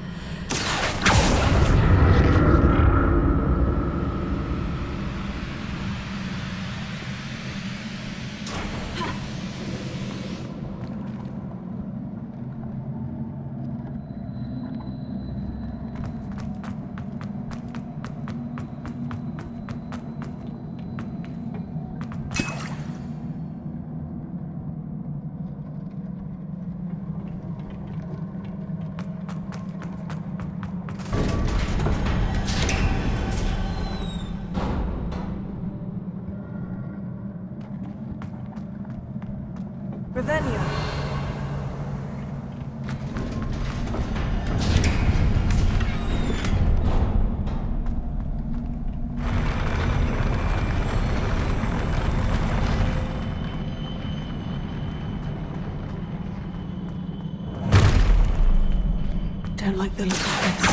Ravenia. Don't like the look of this.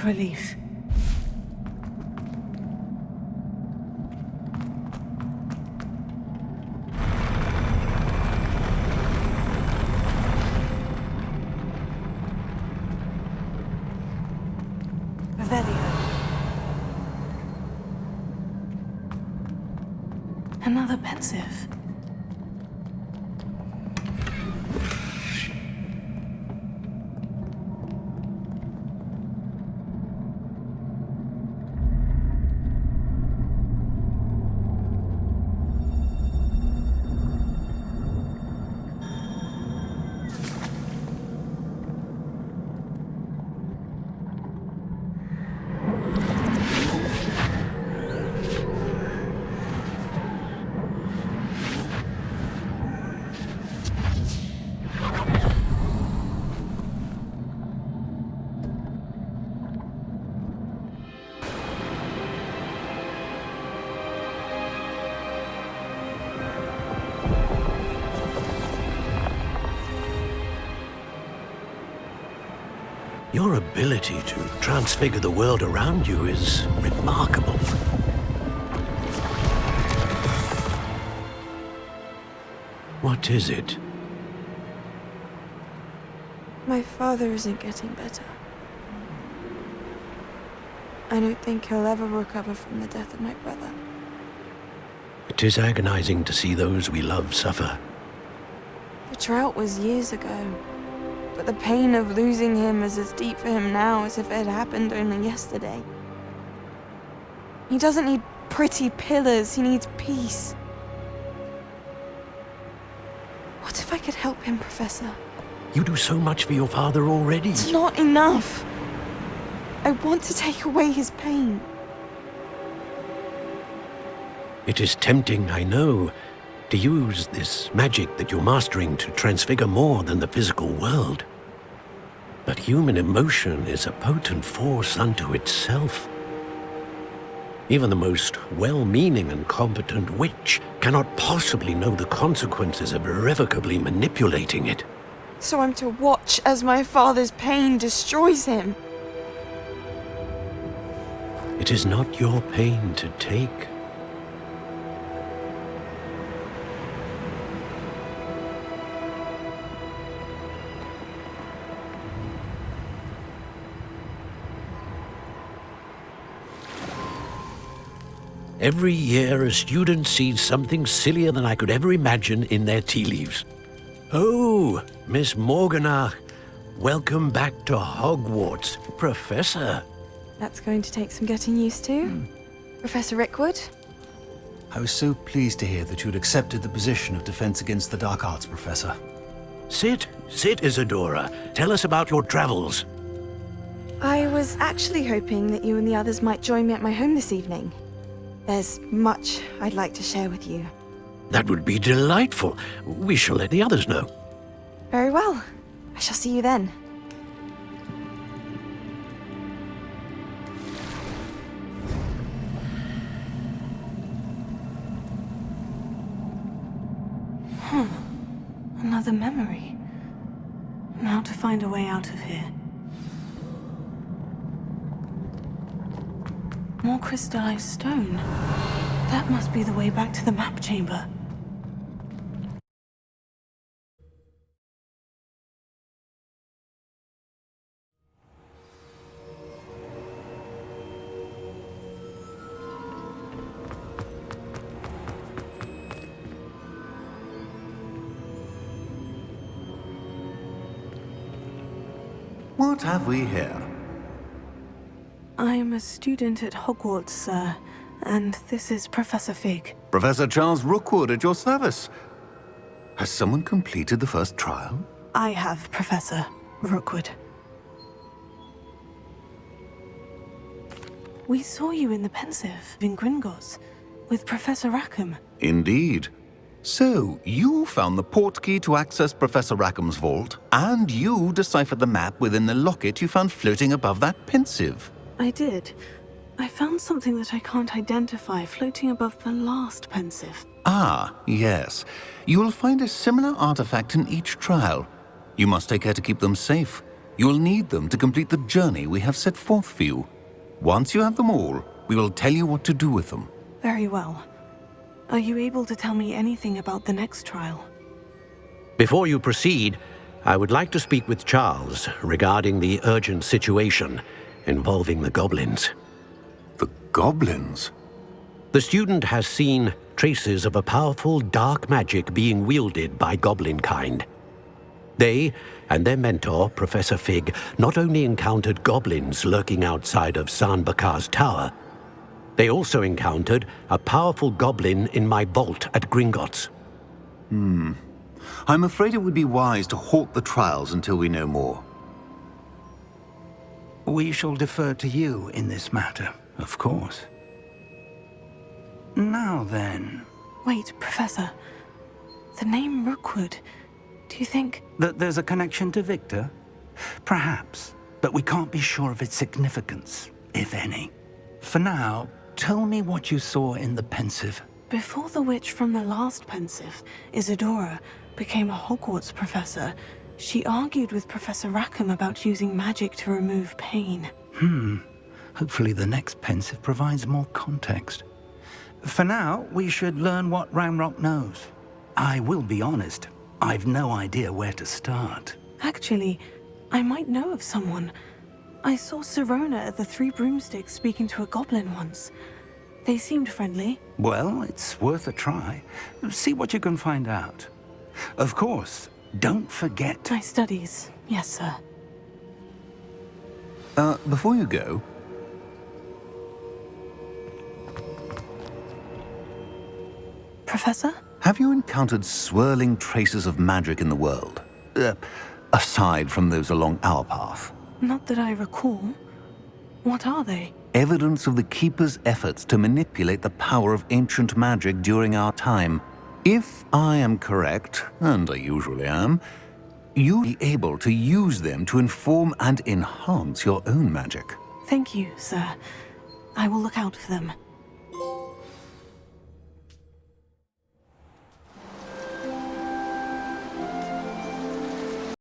relief. Another pensive. Your ability to transfigure the world around you is remarkable. What is it? My father isn't getting better. I don't think he'll ever recover from the death of my brother. It is agonizing to see those we love suffer. The drought was years ago, but the pain of losing him is as deep for him now as if it had happened only yesterday. He doesn't need pretty pillars, he needs peace. What if I could help him, Professor? You do so much for your father already. It's not enough. I want to take away his pain. It is tempting, I know, to use this magic that you're mastering to transfigure more than the physical world. But human emotion is a potent force unto itself. Even the most well-meaning and competent witch cannot possibly know the consequences of irrevocably manipulating it. So I'm to watch as my father's pain destroys him. It is not your pain to take. Every year, a student sees something sillier than I could ever imagine in their tea leaves. Oh, Miss Morganach, welcome back to Hogwarts, Professor. That's going to take some getting used to. Professor Rickwood? I was so pleased to hear that you'd accepted the position of Defense Against the Dark Arts, Professor. Sit, Isadora. Tell us about your travels. I was actually hoping that you and the others might join me at my home this evening. There's much I'd like to share with you. That would be delightful. We shall let the others know. Very well. I shall see you then. Another memory. Now to find a way out of here. More crystallized stone. That must be the way back to the map chamber. What have we here? I am a student at Hogwarts, sir, and this is Professor Fig. Professor Charles Rookwood at your service. Has someone completed the first trial? I have, Professor Rookwood. We saw you in the Pensive in Gringotts with Professor Rackham. Indeed. So, you found the portkey to access Professor Rackham's vault, and you deciphered the map within the locket you found floating above that Pensive. I did. I found something that I can't identify floating above the last Pensive. Ah, yes. You will find a similar artifact in each trial. You must take care to keep them safe. You will need them to complete the journey we have set forth for you. Once you have them all, we will tell you what to do with them. Very well. Are you able to tell me anything about the next trial? Before you proceed, I would like to speak with Charles regarding the urgent situation involving the goblins. The goblins? The student has seen traces of a powerful dark magic being wielded by goblin kind. They and their mentor, Professor Fig, not only encountered goblins lurking outside of San Bakar's tower, they also encountered a powerful goblin in my vault at Gringotts. I'm afraid it would be wise to halt the trials until we know more. We shall defer to you in this matter, of course. Now then... Wait, Professor. The name Rookwood. Do you think... That there's a connection to Victor? Perhaps, but we can't be sure of its significance, if any. For now, tell me what you saw in the Pensive. Before the witch from the last Pensive, Isadora, became a Hogwarts professor, she argued with Professor Rackham about using magic to remove pain. Hopefully the next Pensive provides more context. For now, we should learn what Ranrock knows. I will be honest, I've no idea where to start. Actually, I might know of someone. I saw Sirona at the Three Broomsticks speaking to a goblin once. They seemed friendly. Well, it's worth a try. See what you can find out. Of course, don't forget... My studies, yes, sir. Before you go... Professor? Have you encountered swirling traces of magic in the world? Aside from those along our path? Not that I recall. What are they? Evidence of the Keeper's efforts to manipulate the power of ancient magic during our time. If I am correct, and I usually am, you'll be able to use them to inform and enhance your own magic. Thank you, sir. I will look out for them.